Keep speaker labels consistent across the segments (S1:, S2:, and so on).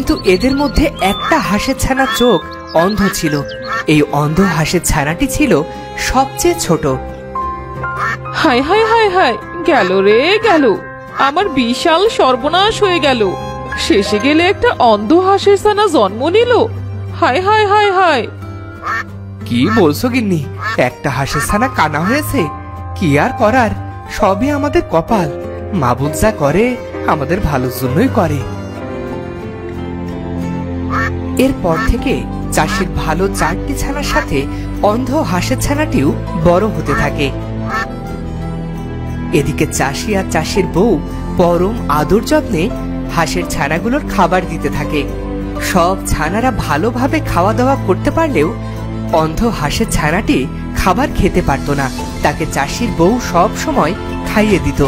S1: কিন্তু এদের মধ্যে একটা হাঁসের ছানার চোখ অন্ধ ছিল। এই অন্ধ হাঁসের ছানাটি ছিল সবচেয়ে ছোট।
S2: হায় হায় হায় হায়, গেল রে গেল, আমার বিশাল সর্বনাশ হয়ে গেল। শেষে গেলে একটা অন্ধ হাঁসের ছানা জন্ম নিল। হায় হায় হায় হায়।
S1: কি বলছো গিন্নি? একটা হাঁসের ছানা কানা হয়েছে? কি আর করার, সবই আমাদের কপাল। মাবুদ যা করে আমাদের ভালোর জন্যই করে। এরপর থেকে চাষির ভালো 4টি ছানার সাথে অন্ধ হাঁসের ছানাটিও বড় হতে থাকে। এদিকে চাষি আর চাষির বউ পরম আদর যত্নে হাঁসের ছানাগুলোর খাবার দিতে থাকে। সব ছানারা ভালোভাবে খাওয়া দাওয়া করতে পারলেও অন্ধ হাঁসের ছানাটি খাবার খেতে পারত না। তাকে চাষির বউ সব সময় খাইয়ে দিত।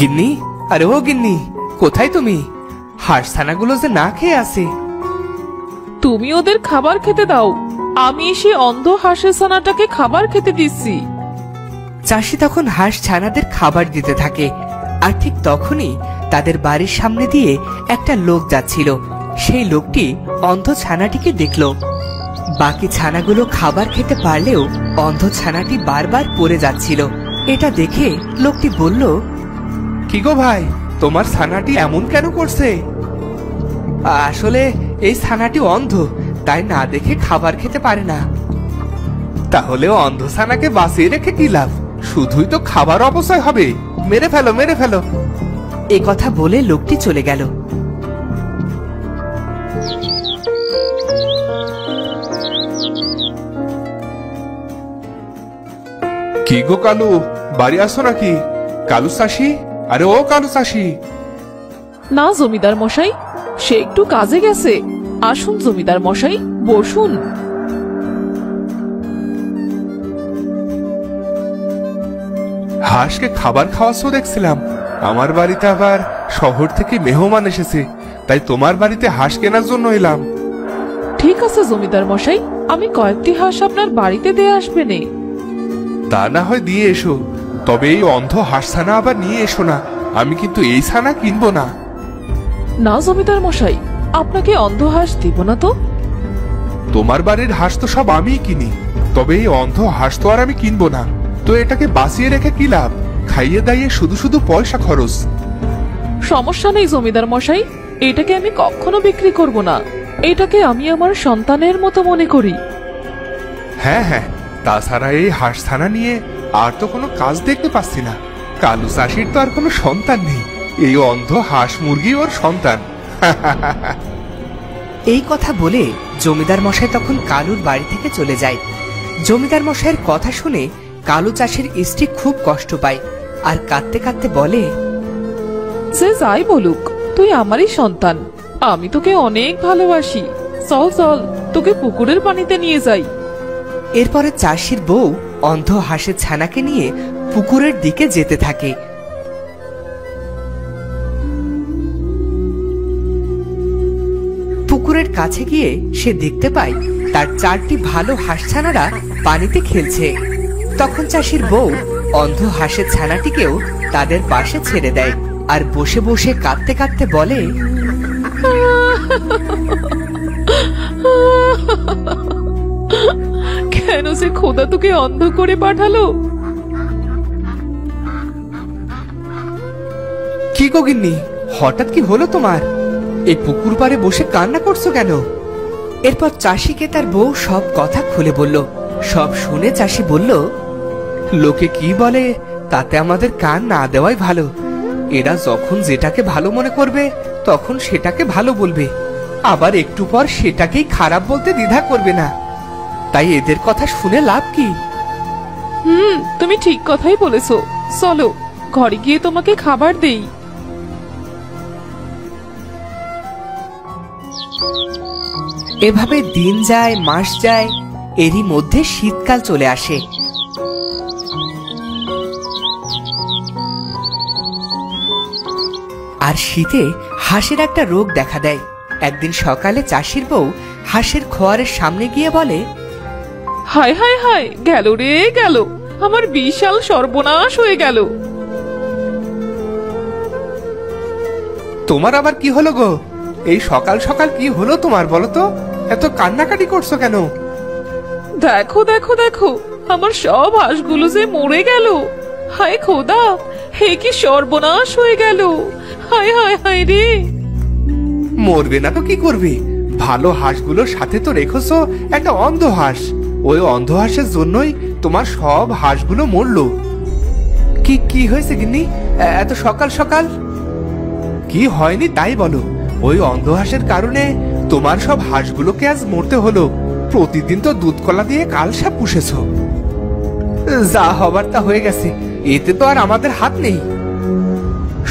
S1: গিন্নি, আরে ও গিন্নি, কোথায় তুমি? হাঁস ছানাগুলো যে না খেয়ে আছে।
S2: তুমি ওদের খাবার খেতে দাও, আমি এসে অন্ধ হাঁসের ছানাটাকে খাবার খেতে দিচ্ছি।
S1: চাষি তখন হাঁস ছানাদের খাবার দিতে থাকে। আর ঠিক তখনই তাদের বাড়ির সামনে দিয়ে একটা লোক যাচ্ছিল। সেই লোকটি অন্ধ ছানাটিকে দেখল। বাকি ছানাগুলো খাবার খেতে পারলেও অন্ধ ছানাটি বারবার পড়ে যাচ্ছিল। এটা দেখে লোকটি বলল, কি গো ভাই, তোমার ছানাটি এমন কেন করছে? আসলে এই ছানাটি অন্ধ, তাই না দেখে খাবার খেতে পারে না। তাহলে অন্ধ ছানাকে বাঁচিয়ে রেখে কি লাভ? শুধুই তো খাবার অপচয় হবে। মেরে ফেলো, মেরে ফেলো। এ কথা বলে লোকটি চলে গেল।
S3: কি গো কালু, বাড়ি আসো নাকি? কালু চাষি, আরে ও কালু চাষি।
S2: না জমিদার মশাই, সে একটু কাজে গেছে। আসুন জমিদার মশাই, বসুন।
S3: হাঁসকে খাবার খাওয়াচ্ছ দেখছিলাম। আমার বাড়িতে আবার শহর থেকে মেহমান এসেছে, তাই তোমার বাড়িতে হাঁস কেনার জন্য এলাম।
S2: ঠিক আছে জমিদার মশাই, আমি কয়েকটি হাঁস আপনার বাড়িতে দিয়ে আসবে নে।
S3: তা না হয় দিয়ে এসো, তবে এই অন্ধ হাঁস ছানা আবার নিয়ে এসো না। আমি কিন্তু এই ছানা কিনবো না।
S2: না জমিদার মশাই, আপনাকে অন্ধ হাঁস দিব না তো।
S3: তোমার বাড়ির হাঁস তো সব আমিই কিনি, তবে এই অন্ধ হাঁস তো আর আমি কিনবো না। তো এটাকে বাঁচিয়ে রেখে কি লাভ? খাইয়ে দাইয়ে শুধু শুধু পয়সা খরচ।
S2: সমস্যা নেই জমিদার মশাই, এটাকে আমি কখনো বিক্রি করব না। এটাকে আমি আমার সন্তানের মতো মনে করি।
S3: হ্যাঁ হ্যাঁ, তাছাড়া এই হাঁস ছানা নিয়ে আর তো কোনো কাজ দেখতে পাচ্ছি না। কালু চাষির তো আর কোনো সন্তান নেই, এই অন্ধ হাঁস মুরগি ওর সন্তান।
S1: এই কথা বলে জমিদার মশাই তখন কালুর বাড়ি থেকে চলে যায়। জমিদার মশাইয়ের কথা শুনে কালু চাষির স্ত্রী খুব কষ্ট পায় আর কাঁদতে কাঁদতে বলে,
S2: সে যাই বলুক, তুই আমারই সন্তান। আমি তোকে অনেক ভালোবাসি। চল চল, তোকে পুকুরের পানিতে নিয়ে যাই।
S1: এরপরে চাষির বউ অন্ধ হাঁসের ছানাকে নিয়ে পুকুরের দিকে যেতে থাকে। পুকুরের কাছে গিয়ে সে দেখতে পায় তার 4টি ভালো হাঁস ছানারা পানিতে খেলছে। তখন চাষির বউ অন্ধ হাঁসের ছানাটিকেও তাদের পাশে ছেড়ে দেয় আর বসে বসে কাঁদতে কাঁদতে বলে,
S2: কেন সে খোদা তোকে অন্ধ করে পাঠালো?
S1: কি গো গিন্নি, হঠাৎ কি হলো তোমার? এই পুকুর পাড়ে বসে কান্না করছো কেন? এরপর চাষিকে তার বউ সব কথা খুলে বলল। সব শুনে চাষি বলল, লোকে কি বলে তাতে আমাদের কান না দেওয়াই ভালো। এরা যখন যেটাকে ভালো মনে করবে তখন সেটাকে ভালো বলবে, আবার একটু পর সেটাকেই খারাপ বলতে দ্বিধা করবে না। তাই এদের কথা শুনে লাভ কি?
S2: তুমি ঠিক কথাই বলেছো। চলো ঘরে গিয়ে তোমাকে খাবার দেই।
S1: এভাবে দিন যায়, মাস যায়, এরই মধ্যে শীতকাল চলে আসে। আর শীতে হাঁসের একটা রোগ দেখা দেয়। একদিন সকালে চাষির বউ হাঁসের খোয়ারের সামনে গিয়ে বলে,
S2: হায় হায় হায়, গেল রে গেল, আমার বিশাল সর্বনাশ হয়ে গেল।
S3: তোমার আবার কি হলো গো? এই সকাল সকাল কি হলো তোমার বলো তো? এত কান্নাকাটি করছো কেন?
S2: দেখো দেখো দেখো, আমার সব হাঁসগুলো যে মরে গেল। হায় খোদা, হে কি সর্বনাশ হয়ে গেল। হায় হায় হায় রে।
S3: মরবে না তো কি করবে? ভালো হাঁসগুলোর সাথে তো রেখেছো একটা অন্ধ হাঁস। ওই অন্ধ হাঁসের জন্যই তোমার সব হাঁসগুলো মরলো। কি কি হয়েছে গিন্নি এত সকাল সকাল? কি হয়নি তাই বলো। ওই অন্ধ হাঁসের কারণে তোমার সব হাঁসগুলোকে আজ মরতে হলো। প্রতিদিন তো দুধ কলা দিয়ে কালসাপ পুষেছো। যা হবার তা হয়ে গেছে, এতে তো আর আমাদের হাত নেই।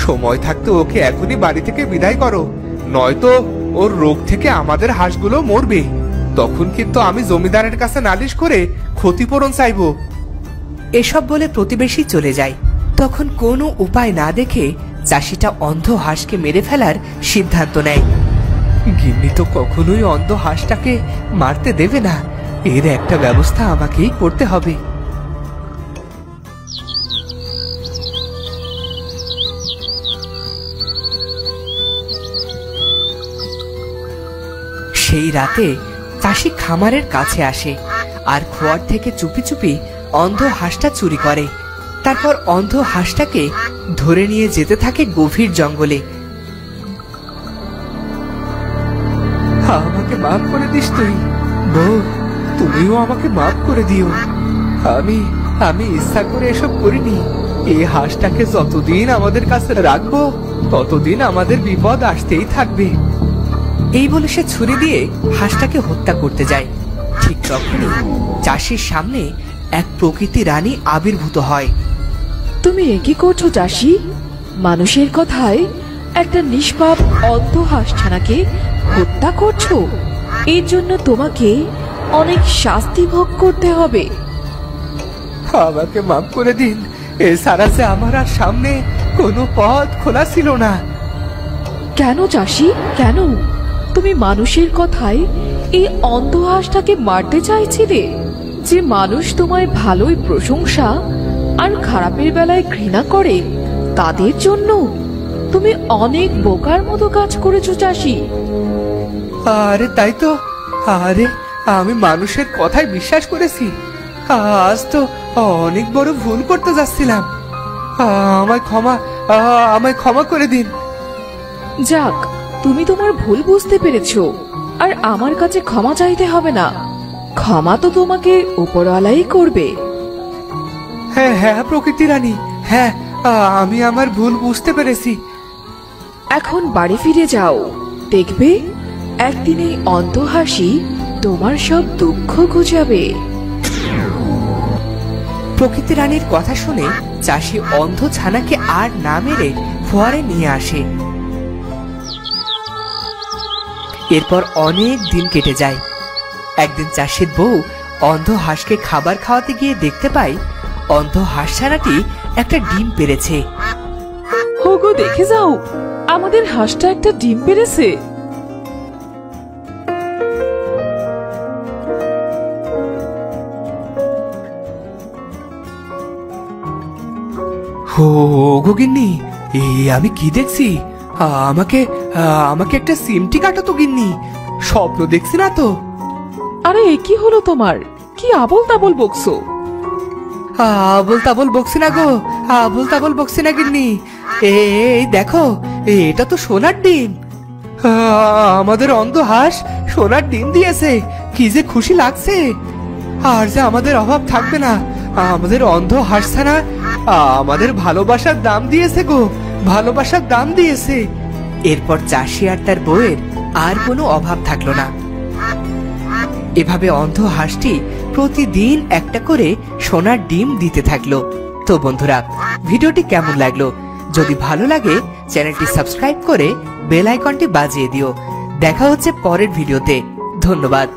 S3: সময় থাকতে ওকে এখনই বাড়ি থেকে বিদায় করো, নয়তো ওর রোগ থেকে আমাদের হাঁসগুলো মরবে। তখন কিন্তু আমি জমিদারের কাছে নালিশ করে ক্ষতিপূরণ চাইবো।
S1: এসব বলে প্রতিবেশী চলে যায়। তখন কোনো উপায় না দেখে চাষিটা অন্ধ হাঁসকে মেরে ফেলার সিদ্ধান্ত নেয়। গিন্নি তো কখনোই অন্ধ হাঁসটাকে মারতে দেবে না, এর একটা ব্যবস্থা আমাকেই করতে হবে। সেই রাতে চাষি খামারের কাছে আসে আর খোয়ার থেকে চুপি চুপি অন্ধ হাঁসটা চুরি করে। তারপর অন্ধ হাঁসটাকে ধরে নিয়ে যেতে থাকে গভীর জঙ্গলে। আমাকে মাফ করে দিস তুই বউ, তুমিও আমাকে মাফ করে দিও। আমি ইচ্ছা করে এসব করিনি। এই হাঁসটাকে যতদিন আমাদের কাছে রাখবো ততদিন আমাদের বিপদ আসতেই থাকবে। এই বলে সে ছুরি দিয়ে হাঁসটাকে হত্যা করতে যায়। ঠিক তখনই চাষির সামনে এক প্রকৃতি রানী আবির্ভূত হয়।
S4: তুমি এ কি করছো চাষি? মানুষের কথায় একটা নিষ্পাপ অন্ধ হাঁসছানাকে হত্যা করছো। এর জন্য তোমাকে অনেক শাস্তি ভোগ করতে হবে।
S1: আমাকে মাফ করে দিন, এছাড়া যে আমার আর সামনে কোনো পথ খোলা ছিল না।
S4: কেন চাষি, কেন? তুমি মানুষের কথায় এই অন্ধ হাঁসটাকে মারতে চাইছিলে? যে মানুষ তোমায় ভালোই প্রশংসা আর খারাপের বেলায় ঘৃণা করে, তাদের জন্য তুমি অনেক বোকার মতো কাজ করেছো চাষি।
S1: আরে তাই তো, আরে আমি মানুষের কথায় বিশ্বাস করেছি। আজ তো অনেক বড় ভুল করতে যাচ্ছিলাম। আমায় ক্ষমা করে দিন।
S4: যাক, তুমি তোমার ভুল বুঝতে পেরেছো, আর আমার কাছে ক্ষমা চাইতে হবে না। ক্ষমা তো তোমাকে উপরওয়ালাই করবে।
S1: হ্যাঁ হ্যাঁ প্রকৃতি রানী, হ্যাঁ আমি আমার ভুল বুঝতে পেরেছি।
S4: এখন বাড়ি ফিরে যাও, দেখবে একদিন এই অন্ধ হাসি তোমার সব দুঃখ ঘুচাবে।
S1: প্রকৃতি রানীর কথা শুনে চাষি অন্ধ ছানাকে আর না মেরে ফোয়ারে নিয়ে আসে। এরপর অনেক দিন কেটে যায়। একদিন চাষির বউ অন্ধ হাঁসকে খাবার খাওয়াতে গিয়ে দেখতে পায় অন্ধ হাঁস ছানাটি একটা ডিম পেড়েছে।
S2: হোগো, দেখে যাও, আমাদের হাঁসটা একটা ডিম পেড়েছে।
S1: ওগো গিন্নি, আমি কি দেখছি? আমাকে একটা সিমটি কাটো তো গিন্নি, স্বপ্ন দেখছি না তো?
S2: আরে এ কি হলো তোমার? কি আবল তাবল বকছো?
S1: আবল তাবল বকছি না গো, আবল তাবল বকছি না গিন্নি। এই দেখো, এটা তো সোনার ডিম। আমাদের অন্ধ হাঁস সোনার ডিম দিয়েছে, কি যে খুশি লাগছে। আর যে আমাদের অভাব থাকবে না। আমাদের অন্ধ হাঁস ছানা আমাদের ভালোবাসার দাম দিয়েছে গো, ভালোবাসার দাম দিয়েছে। এরপর চাষি আর তার বউয়ের আর কোনো অভাব থাকলো না। এভাবে অন্ধ হাঁসটি প্রতিদিন একটা করে সোনার ডিম দিতে থাকলো। তো বন্ধুরা, ভিডিওটি কেমন লাগলো? যদি ভালো লাগে চ্যানেলটি সাবস্ক্রাইব করে বেল আইকনটি বাজিয়ে দিও। দেখা হচ্ছে পরের ভিডিওতে। ধন্যবাদ।